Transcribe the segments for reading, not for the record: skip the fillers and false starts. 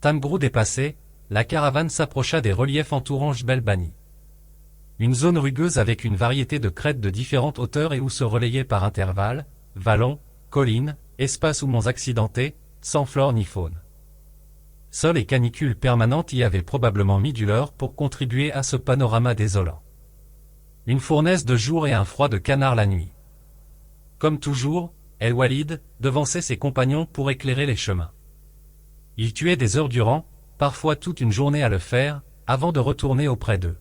Tamgrou dépassé, la caravane s'approcha des reliefs entourant Jbel Bani. Une zone rugueuse avec une variété de crêtes de différentes hauteurs et où se relayaient par intervalles, vallons, collines, espaces ou monts accidentés, sans flore ni faune. Sol et canicule permanente y avaient probablement mis du leur pour contribuer à ce panorama désolant. Une fournaise de jour et un froid de canard la nuit. Comme toujours, El Walid devançait ses compagnons pour éclairer les chemins. Il tuait des heures durant, parfois toute une journée à le faire, avant de retourner auprès d'eux.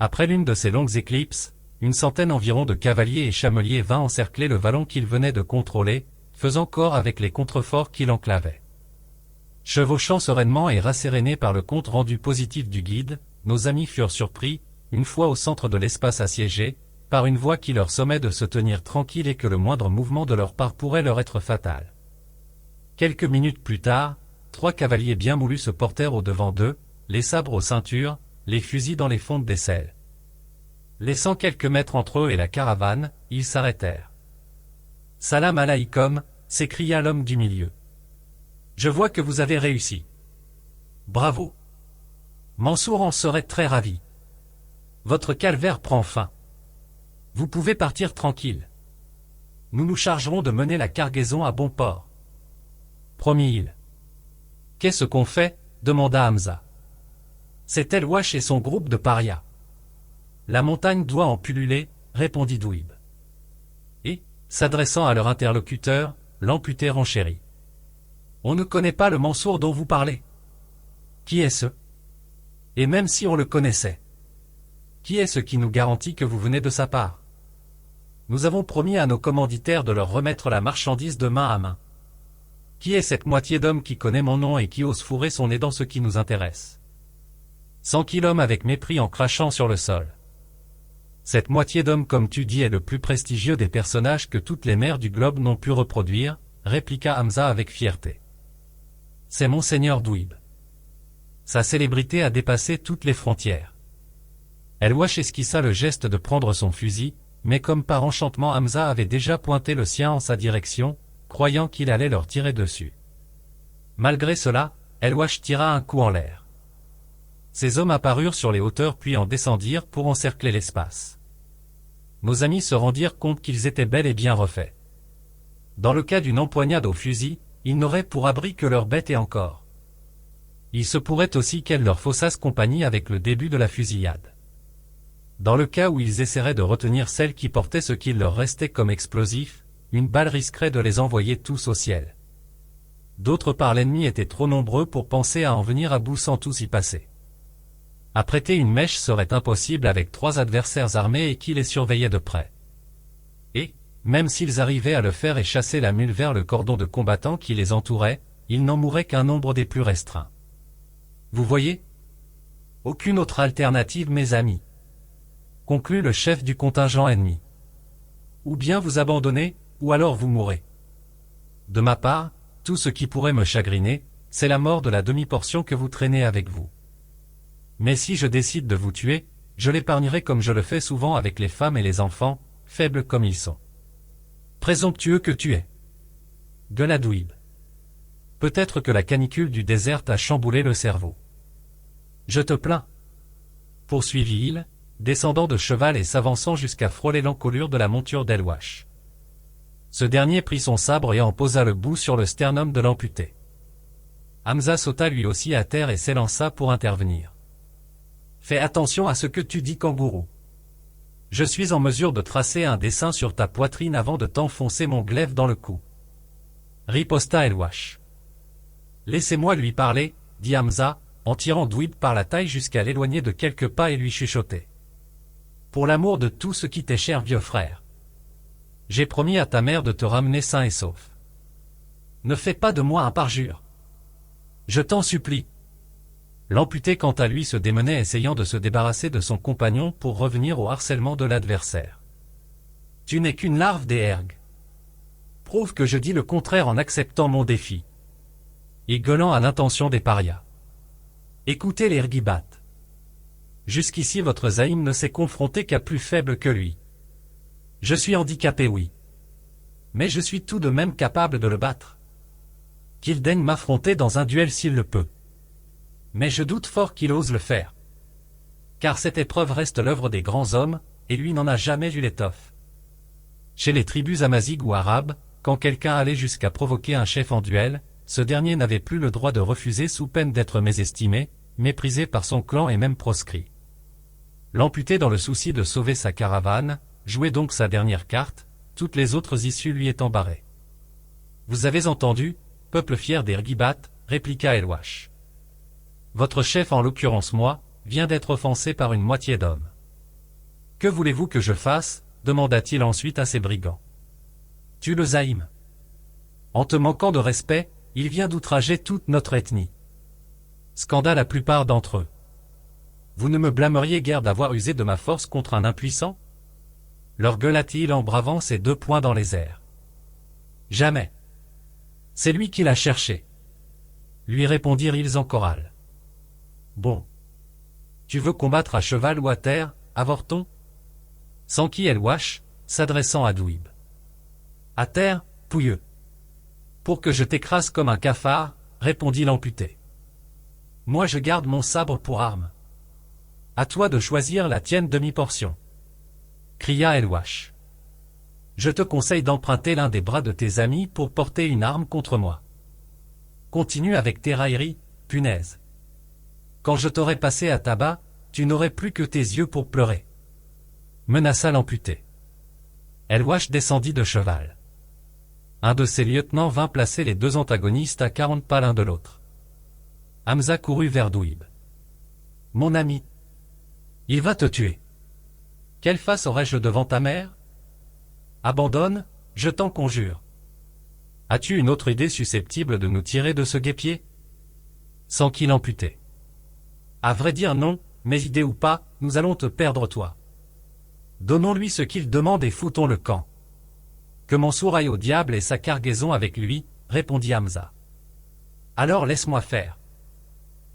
Après l'une de ces longues éclipses, une centaine environ de cavaliers et chameliers vint encercler le vallon qu'il venait de contrôler, faisant corps avec les contreforts qui l'enclavaient. Chevauchant sereinement et rassérénés par le compte rendu positif du guide, nos amis furent surpris, une fois au centre de l'espace assiégé, par une voix qui leur sommait de se tenir tranquilles et que le moindre mouvement de leur part pourrait leur être fatal. Quelques minutes plus tard, 3 cavaliers bien moulus se portèrent au-devant d'eux, les sabres aux ceintures, les fusils dans les fontes d'aisselle. Laissant quelques mètres entre eux et la caravane, ils s'arrêtèrent. « Salam alaïkom » s'écria l'homme du milieu. « Je vois que vous avez réussi. Bravo. Mansour en serait très ravi. Votre calvaire prend fin. Vous pouvez partir tranquille. Nous nous chargerons de mener la cargaison à bon port. » Promit-il. « Qu'est-ce qu'on fait » demanda Hamza. « C'est El Wash et son groupe de parias. La montagne doit en pulluler, répondit Douib. Et, s'adressant à leur interlocuteur, l'amputé renchérit. On ne connaît pas le Mansour dont vous parlez. Qui est ce? Et même si on le connaissait, qui est ce qui nous garantit que vous venez de sa part? Nous avons promis à nos commanditaires de leur remettre la marchandise de main à main. Qui est cette moitié d'homme qui connaît mon nom et qui ose fourrer son nez dans ce qui nous intéresse? S'enquit l'homme avec mépris en crachant sur le sol. Cette moitié d'homme comme tu dis est le plus prestigieux des personnages que toutes les mers du globe n'ont pu reproduire, répliqua Hamza avec fierté. C'est Monseigneur Douib. Sa célébrité a dépassé toutes les frontières. El Wash esquissa le geste de prendre son fusil, mais comme par enchantement Hamza avait déjà pointé le sien en sa direction, croyant qu'il allait leur tirer dessus. Malgré cela, El Wash tira un coup en l'air. Ces hommes apparurent sur les hauteurs puis en descendirent pour encercler l'espace. Nos amis se rendirent compte qu'ils étaient bel et bien refaits. Dans le cas d'une empoignade au fusil, ils n'auraient pour abri que leur bête et encore. Il se pourrait aussi qu'elles leur faussassent compagnie avec le début de la fusillade. Dans le cas où ils essaieraient de retenir celle qui portait ce qu'il leur restait comme explosif, une balle risquerait de les envoyer tous au ciel. D'autre part l'ennemi était trop nombreux pour penser à en venir à bout sans tous y passer. Apprêter une mèche serait impossible avec 3 adversaires armés et qui les surveillaient de près. Et, même s'ils arrivaient à le faire et chasser la mule vers le cordon de combattants qui les entourait, il n'en mourrait qu'un nombre des plus restreints. Vous voyez? Aucune autre alternative, mes amis. Conclut le chef du contingent ennemi. Ou bien vous abandonnez, ou alors vous mourrez. De ma part, tout ce qui pourrait me chagriner, c'est la mort de la demi-portion que vous traînez avec vous. Mais si je décide de vous tuer, je l'épargnerai comme je le fais souvent avec les femmes et les enfants, faibles comme ils sont. Présomptueux que tu es. Gueula Douib. Peut-être que la canicule du désert t'a chamboulé le cerveau. Je te plains. Poursuivit-il, descendant de cheval et s'avançant jusqu'à frôler l'encolure de la monture d'El Wash. Ce dernier prit son sabre et en posa le bout sur le sternum de l'amputé. Hamza sauta lui aussi à terre et s'élança pour intervenir. Fais attention à ce que tu dis, kangourou. Je suis en mesure de tracer un dessin sur ta poitrine avant de t'enfoncer mon glaive dans le cou. Riposta El Wash. Laissez-moi lui parler, dit Hamza, en tirant Douib par la taille jusqu'à l'éloigner de quelques pas et lui chuchoter. Pour l'amour de tout ce qui t'est cher, vieux frère. J'ai promis à ta mère de te ramener sain et sauf. Ne fais pas de moi un parjure. Je t'en supplie. L'amputé quant à lui se démenait essayant de se débarrasser de son compagnon pour revenir au harcèlement de l'adversaire. Tu n'es qu'une larve des ergues. Prouve que je dis le contraire en acceptant mon défi. Et gueulant à l'intention des parias. Écoutez les Ergibat. Jusqu'ici votre zaïm ne s'est confronté qu'à plus faible que lui. Je suis handicapé, oui. Mais je suis tout de même capable de le battre. qu'il daigne m'affronter dans un duel s'il le peut. Mais je doute fort qu'il ose le faire. Car cette épreuve reste l'œuvre des grands hommes, et lui n'en a jamais vu l'étoffe. Chez les tribus amazighs ou arabes, quand quelqu'un allait jusqu'à provoquer un chef en duel, ce dernier n'avait plus le droit de refuser sous peine d'être mésestimé, méprisé par son clan et même proscrit. L'amputé, dans le souci de sauver sa caravane, jouait donc sa dernière carte, toutes les autres issues lui étant barrées. Vous avez entendu, peuple fier des Rgibat, répliqua Elwash. Votre chef, en l'occurrence moi, vient d'être offensé par une moitié d'hommes. Que voulez-vous que je fasse, demanda-t-il ensuite à ses brigands. Tue le zaïm. En te manquant de respect, il vient d'outrager toute notre ethnie. Scanda la plupart d'entre eux. Vous ne me blâmeriez guère d'avoir usé de ma force contre un impuissant? Leur gueula-t-il en bravant ses 2 poings dans les airs. Jamais. C'est lui qui l'a cherché. Lui répondirent-ils en chorale. Bon. Tu veux combattre à cheval ou à terre, avorton? S'enquit Elwash, s'adressant à Douib. À terre, pouilleux. Pour que je t'écrase comme un cafard, répondit l'amputé. Moi je garde mon sabre pour arme. À toi de choisir la tienne demi-portion. Cria Elwash. Je te conseille d'emprunter l'un des bras de tes amis pour porter une arme contre moi. Continue avec tes railleries, punaise. Quand je t'aurai passé à tabac, tu n'aurais plus que tes yeux pour pleurer. Menaça l'amputé. Elwash descendit de cheval. Un de ses lieutenants vint placer les 2 antagonistes à 40 pas l'un de l'autre. Hamza courut vers Douib. Mon ami. Il va te tuer. Quelle face aurais-je devant ta mère? Abandonne, je t'en conjure. As-tu une autre idée susceptible de nous tirer de ce guêpier? Sans qu'il l'amputé. À vrai dire non, mais idée ou pas, nous allons te perdre toi. Donnons-lui ce qu'il demande et foutons le camp. Que Mansour aille au diable et sa cargaison avec lui, répondit Hamza. Alors laisse-moi faire.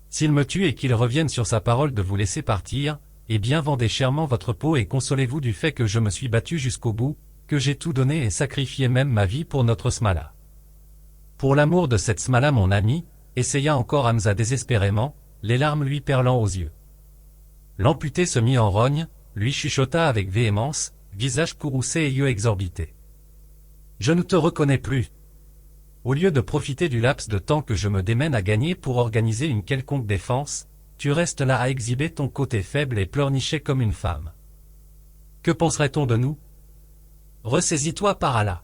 S'il me tue et qu'il revienne sur sa parole de vous laisser partir, eh bien vendez chèrement votre peau et consolez-vous du fait que je me suis battu jusqu'au bout, que j'ai tout donné et sacrifié même ma vie pour notre Smala. Pour l'amour de cette Smala mon ami, essaya encore Hamza désespérément, les larmes lui perlant aux yeux. L'amputé se mit en rogne, lui chuchota avec véhémence, visage courroucé et yeux exorbités. Je ne te reconnais plus. Au lieu de profiter du laps de temps que je me démène à gagner pour organiser une quelconque défense, tu restes là à exhiber ton côté faible et pleurnicher comme une femme. Que penserait-on de nous? Ressaisis-toi par Allah.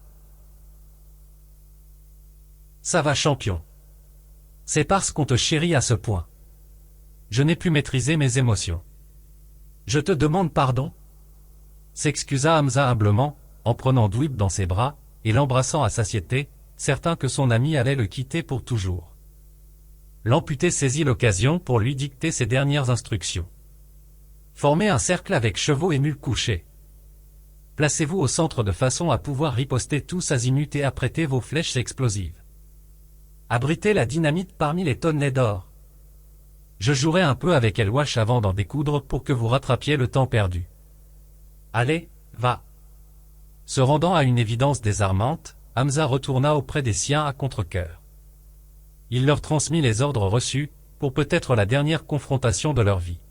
Ça va champion. C'est parce qu'on te chérit à ce point. Je n'ai pu maîtriser mes émotions. Je te demande pardon? S'excusa Hamza humblement, en prenant Douib dans ses bras, et l'embrassant à satiété, certain que son ami allait le quitter pour toujours. L'amputé saisit l'occasion pour lui dicter ses dernières instructions. Formez un cercle avec chevaux et mules couchés. Placez-vous au centre de façon à pouvoir riposter tous azimuts et apprêter vos flèches explosives. Abritez la dynamite parmi les tonnelets d'or. Je jouerai un peu avec Elwash avant d'en découdre pour que vous rattrapiez le temps perdu. Allez, va. Se rendant à une évidence désarmante, Hamza retourna auprès des siens à contre-cœur. Il leur transmit les ordres reçus, pour peut-être la dernière confrontation de leur vie.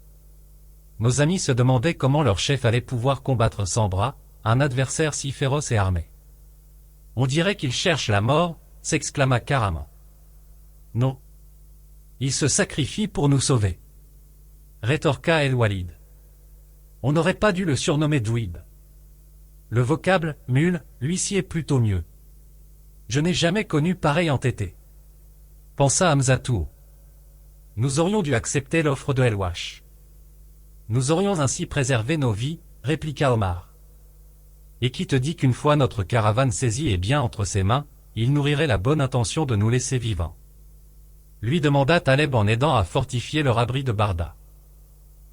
Nos amis se demandaient comment leur chef allait pouvoir combattre sans bras, un adversaire si féroce et armé. On dirait qu'il cherche la mort, s'exclama Karaman. Non. Il se sacrifie pour nous sauver. Rétorqua El-Walid. On n'aurait pas dû le surnommer Douib. Le vocable « mule » lui-ci est plutôt mieux. Je n'ai jamais connu pareil entêté. Pensa Hamza tout haut. Nous aurions dû accepter l'offre de Elwash. Nous aurions ainsi préservé nos vies, répliqua Omar. Et qui te dit qu'une fois notre caravane saisie et bien entre ses mains, il nourrirait la bonne intention de nous laisser vivants? Lui demanda Taleb en aidant à fortifier leur abri de Barda.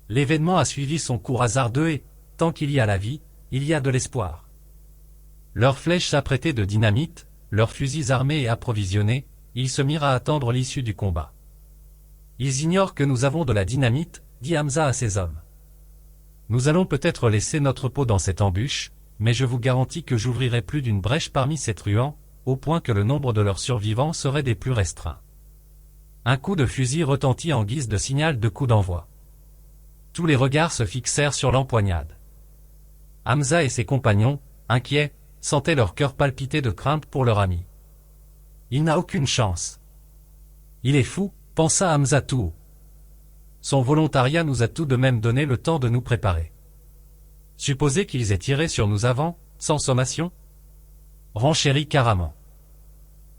L'événement a suivi son cours hasardeux et, tant qu'il y a la vie, il y a de l'espoir. Leurs flèches s'apprêtaient de dynamite, leurs fusils armés et approvisionnés, ils se mirent à attendre l'issue du combat. Ils ignorent que nous avons de la dynamite, dit Hamza à ses hommes. Nous allons peut-être laisser notre peau dans cette embûche, mais je vous garantis que j'ouvrirai plus d'une brèche parmi ces truands, au point que le nombre de leurs survivants serait des plus restreints. Un coup de fusil retentit en guise de signal de coup d'envoi. Tous les regards se fixèrent sur l'empoignade. Hamza et ses compagnons, inquiets, sentaient leur cœur palpiter de crainte pour leur ami. Il n'a aucune chance. Il est fou, pensa Hamza tout haut. Son volontariat nous a tout de même donné le temps de nous préparer. Supposez qu'ils aient tiré sur nous avant, sans sommation? Renchérit Karaman.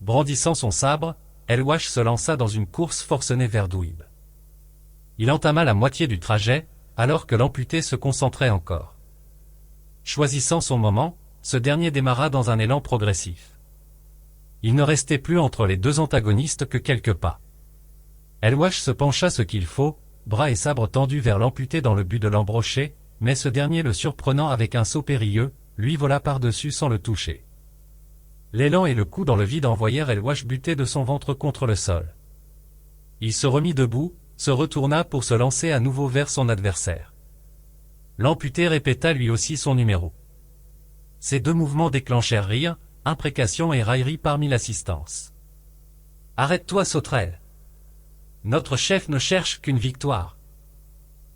Brandissant son sabre, El-Wash se lança dans une course forcenée vers Douib. Il entama la moitié du trajet, alors que l'amputé se concentrait encore. Choisissant son moment, ce dernier démarra dans un élan progressif. Il ne restait plus entre les deux antagonistes que quelques pas. El-Wash se pencha ce qu'il faut, bras et sabre tendus vers l'amputé dans le but de l'embrocher, mais ce dernier le surprenant avec un saut périlleux, lui vola par-dessus sans le toucher. L'élan et le coup dans le vide envoyèrent El-Wash buter de son ventre contre le sol. Il se remit debout, se retourna pour se lancer à nouveau vers son adversaire. L'amputé répéta lui aussi son numéro. Ces deux mouvements déclenchèrent rires, imprécations et railleries parmi l'assistance. « Arrête-toi, sauterelle. Notre chef ne cherche qu'une victoire.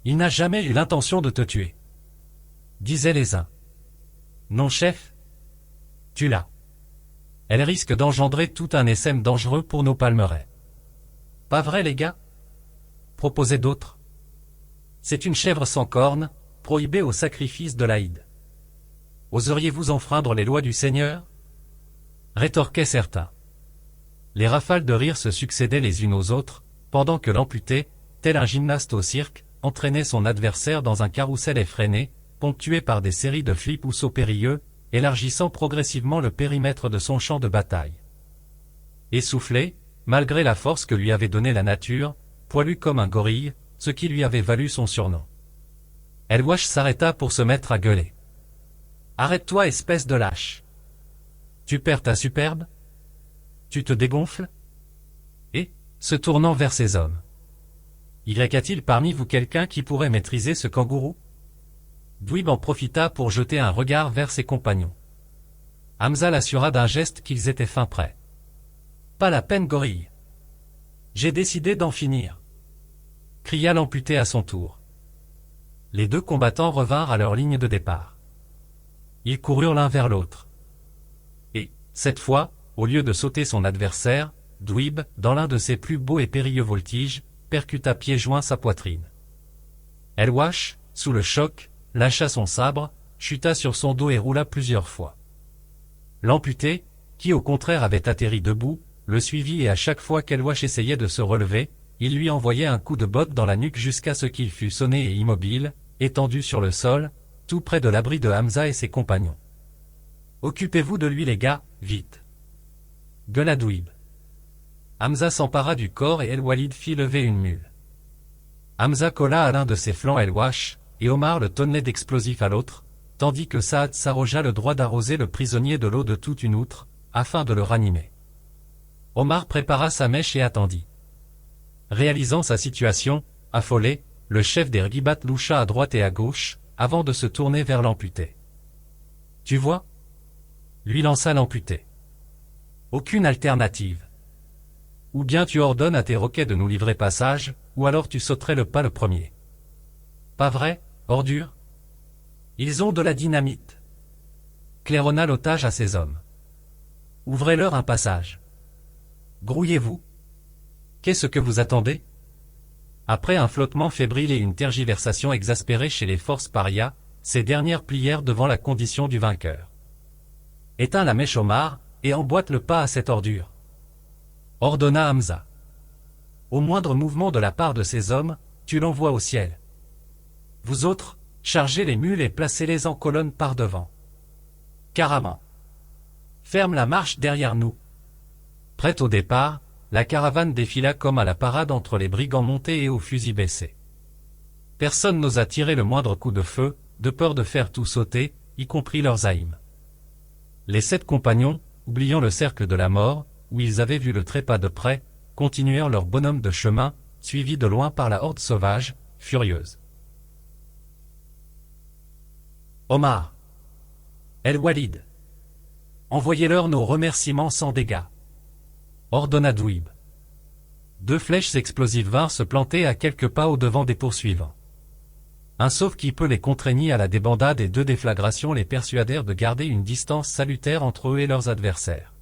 Il n'a jamais eu l'intention de te tuer. » disaient les uns. « Non, chef. Tu l'as. Elle risque d'engendrer tout un essaim dangereux pour nos palmeraies. »« Pas vrai, les gars ?» proposaient d'autres. « C'est une chèvre sans cornes, prohibée au sacrifice de l'Aïd. Oseriez-vous enfreindre les lois du Seigneur ?» rétorquaient certains. Les rafales de rire se succédaient les unes aux autres, pendant que l'amputé, tel un gymnaste au cirque, entraînait son adversaire dans un carrousel effréné, ponctué par des séries de flips ou sauts périlleux, élargissant progressivement le périmètre de son champ de bataille. Essoufflé, malgré la force que lui avait donnée la nature, poilu comme un gorille, ce qui lui avait valu son surnom. El-Wash s'arrêta pour se mettre à gueuler. « Arrête-toi, espèce de lâche. Tu perds ta superbe? Tu te dégonfles ?» Et, se tournant vers ses hommes. « Y a-t-il parmi vous quelqu'un qui pourrait maîtriser ce kangourou ?» Douib en profita pour jeter un regard vers ses compagnons. Hamza l'assura d'un geste qu'ils étaient fin prêts. « Pas la peine, gorille. J'ai décidé d'en finir. » cria l'amputé à son tour. Les deux combattants revinrent à leur ligne de départ. Ils coururent l'un vers l'autre. Et, cette fois, au lieu de sauter son adversaire, Douib, dans l'un de ses plus beaux et périlleux voltiges, percuta pieds joints sa poitrine. El-Wash, sous le choc, lâcha son sabre, chuta sur son dos et roula plusieurs fois. L'amputé, qui au contraire avait atterri debout, le suivit et à chaque fois qu'El-Wash essayait de se relever, il lui envoyait un coup de botte dans la nuque jusqu'à ce qu'il fût sonné et immobile, étendu sur le sol, tout près de l'abri de Hamza et ses compagnons. « Occupez-vous de lui les gars, vite !» gueula Douib. Hamza s'empara du corps et El-Walid fit lever une mule. Hamza colla à l'un de ses flancs El-Wash, et Omar le tenait d'explosif à l'autre, tandis que Saad s'arrogea le droit d'arroser le prisonnier de l'eau de toute une outre, afin de le ranimer. Omar prépara sa mèche et attendit. Réalisant sa situation, affolé, le chef des Rgibat loucha à droite et à gauche, avant de se tourner vers l'amputé. « Tu vois ?» lui lança l'amputé. « Aucune alternative. Ou bien tu ordonnes à tes roquets de nous livrer passage, ou alors tu sauterais le pas le premier. »« Pas vrai, ordure ? Ils ont de la dynamite. » claironna l'otage à ses hommes. « Ouvrez-leur un passage. Grouillez-vous. Qu'est-ce que vous attendez ?» Après un flottement fébrile et une tergiversation exaspérée chez les forces parias, ces dernières plièrent devant la condition du vainqueur. « Éteins la mèche Omar, et emboîte le pas à cette ordure. » ordonna Hamza. « Au moindre mouvement de la part de ces hommes, tu l'envoies au ciel. Vous autres, chargez les mules et placez-les en colonne par devant. Karaman. Ferme la marche derrière nous. » Prête au départ, la caravane défila comme à la parade entre les brigands montés et aux fusils baissés. Personne n'osa tirer le moindre coup de feu, de peur de faire tout sauter, y compris leurs zaïms. Les 7 compagnons, oubliant le cercle de la mort, où ils avaient vu le trépas de près, continuèrent leur bonhomme de chemin, suivis de loin par la horde sauvage, furieuse. Omar. El-Walid. Envoyez-leur nos remerciements sans dégâts. Ordonna Dweeb. 2 flèches explosives vinrent se planter à quelques pas au-devant des poursuivants. Un sauve-qui-peut les contraignit à la débandade et 2 déflagrations les persuadèrent de garder une distance salutaire entre eux et leurs adversaires.